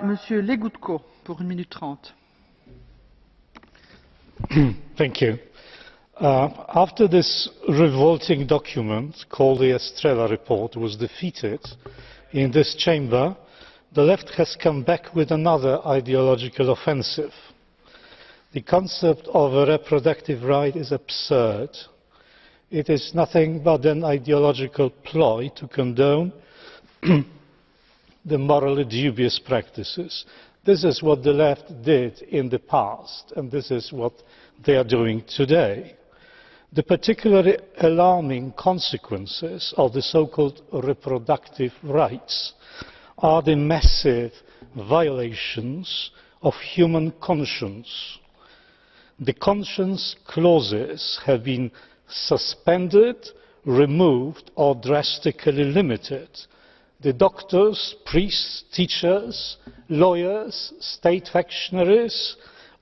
Monsieur Legutko, pour 1 minute 30. Thank you. After this revolting document called the Estrela report was defeated in this chamber, the left has come back with another ideological offensive. The concept of a reproductive right is absurd. It is nothing but an ideological ploy to condone the morally dubious practices. This is what the left did in the past, and this is what they are doing today. The particularly alarming consequences of the so-called reproductive rights are the massive violations of human conscience. The conscience clauses have been suspended, removed or drastically limited. The doctors, priests, teachers, lawyers, state functionaries,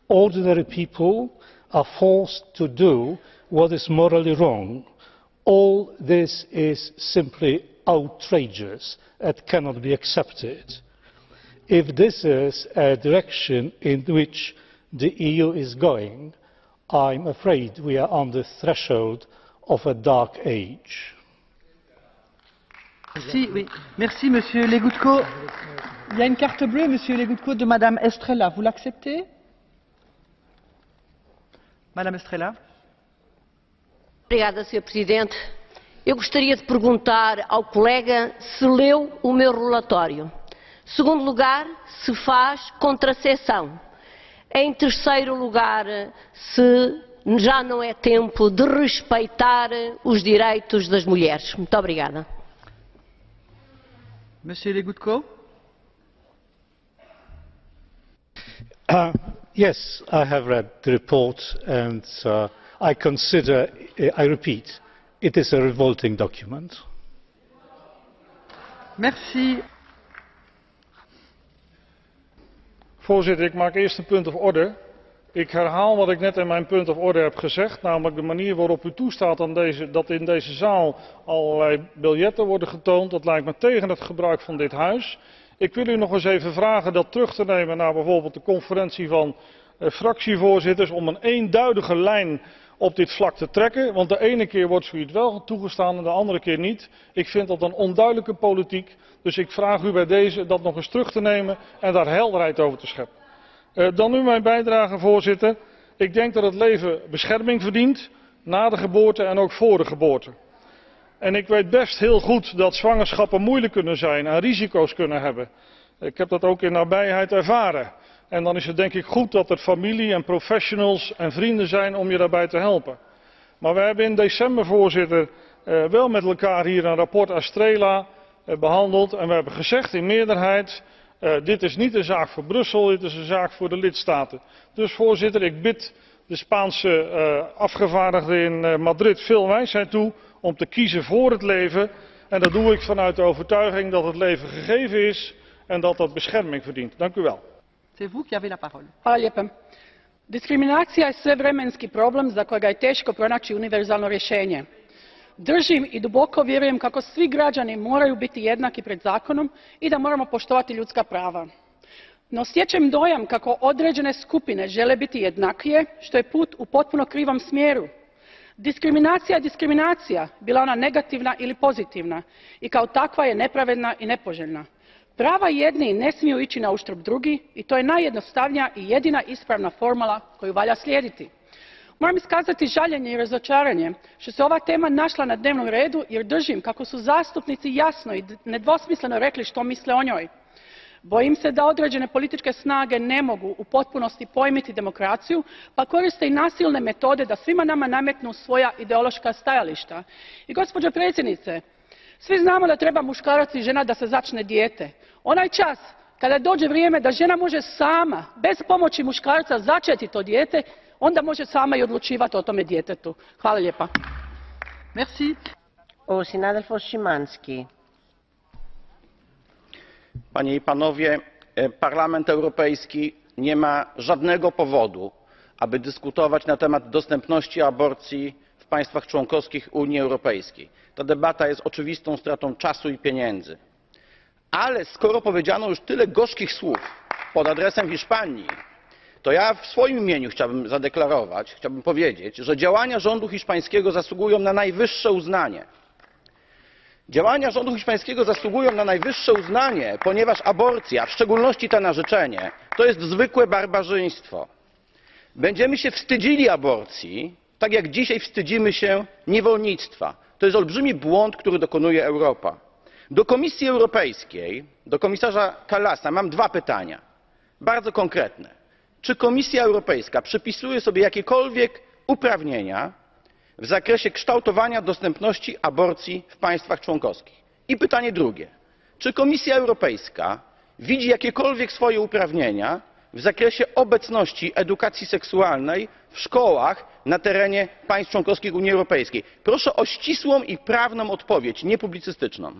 ordinary people are forced to do what is morally wrong. All this is simply outrageous and cannot be accepted. If this is a direction in which the EU is going, I'm afraid we are on the threshold of a dark age. Merci, Monsieur Legutko. Il y a une carte bleue, Monsieur Legutko, de Madame Estrela. Vous l'acceptez? Madame Estrela. Obrigada, Sr. Presidente. Eu gostaria de perguntar ao colega se leu o meu relatório. Segundo lugar, se faz contraceção. Em terceiro lugar, se já não é tempo de respeitar os direitos das mulheres. Muito obrigada. Monsieur Legutko. Yes, I have read the report and I consider, I repeat, it is a revolting document. Merci. Voorzitter, ik maak eerst een punt of orde. Ik herhaal wat ik net in mijn punt of orde heb gezegd, namelijk de manier waarop u toestaat dat in deze zaal allerlei biljetten worden getoond. Dat lijkt me tegen het gebruik van dit huis. Ik wil u nog eens even vragen dat terug te nemen naar bijvoorbeeld de conferentie van fractievoorzitters om een eenduidige lijn op dit vlak te trekken. Want de ene keer wordt zoiets wel toegestaan en de andere keer niet. Ik vind dat een onduidelijke politiek. Dus ik vraag u bij deze dat nog eens terug te nemen en daar helderheid over te scheppen. Dan nu mijn bijdrage, voorzitter. Ik denk dat het leven bescherming verdient, na de geboorte en ook voor de geboorte. En ik weet best heel goed dat zwangerschappen moeilijk kunnen zijn en risico's kunnen hebben. Ik heb dat ook in nabijheid ervaren. En dan is het denk ik goed dat er familie en professionals en vrienden zijn om je daarbij te helpen. Maar we hebben in december, voorzitter, wel met elkaar hier een rapport Estrela behandeld. En we hebben gezegd in meerderheid, dit is niet een zaak voor Brussel, dit is een zaak voor de lidstaten. Dus voorzitter, ik bid de Spaanse afgevaardigden in Madrid veel wijsheid toe om te kiezen voor het leven. En dat doe ik vanuit de overtuiging dat het leven gegeven is en dat dat bescherming verdient. Dank u wel. Hvala lijepa. Diskriminacija je svevremenski problem za kojega je teško pronaći univerzalno rješenje. Držim i duboko vjerujem kako svi građani moraju biti jednaki pred zakonom i da moramo poštovati ljudska prava. No stječem dojam kako određene skupine žele biti jednakije, što je put u potpuno krivom smjeru. Diskriminacija je diskriminacija, bila ona negativna ili pozitivna, i kao takva je nepravedna i nepoželjna. Prava jednih ne smiju ići na uštrb drugih i to je najjednostavnija i jedina ispravna formula koju valja slijediti. Moram iskazati žaljenje i razočaranje što se ova tema našla na dnevnom redu jer držim kako su zastupnici jasno i nedvosmisleno rekli što misle o njoj. Bojim se da određene političke snage ne mogu u potpunosti pojmiti demokraciju pa koriste i nasilne metode da svima nama nametnu svoja ideološka stajališta. I gospođo predsjednice, svi znamo da treba muškarac i žena da se začne dijete. Onaj čas kada dođe vrijeme da žena može sama, bez pomoći muškarca, začeti to dijete, onda može sama i odlučivati o tome djetetu. Hvala lijepa. Merci. Panie i Panowie, Parlament Europejski nie ma żadnego powodu, aby dyskutować na temat dostępności aborcji w państwach członkowskich Unii Europejskiej. Ta debata jest oczywistą stratą czasu i pieniędzy. Ale skoro powiedziano już tyle gorzkich słów pod adresem Hiszpanii, to ja w swoim imieniu chciałbym zadeklarować, chciałbym powiedzieć, że działania rządu hiszpańskiego zasługują na najwyższe uznanie. Działania rządu hiszpańskiego zasługują na najwyższe uznanie, ponieważ aborcja, w szczególności to narzeczenie, to jest zwykłe barbarzyństwo. Będziemy się wstydzili aborcji, tak jak dzisiaj wstydzimy się niewolnictwa. To jest olbrzymi błąd, który dokonuje Europa. Do Komisji Europejskiej, do komisarza Kallasa mam dwa pytania, bardzo konkretne. Czy Komisja Europejska przypisuje sobie jakiekolwiek uprawnienia w zakresie kształtowania dostępności aborcji w państwach członkowskich? I pytanie drugie. Czy Komisja Europejska widzi jakiekolwiek swoje uprawnienia w zakresie obecności edukacji seksualnej w szkołach na terenie państw członkowskich Unii Europejskiej? Proszę o ścisłą i prawną odpowiedź, nie publicystyczną.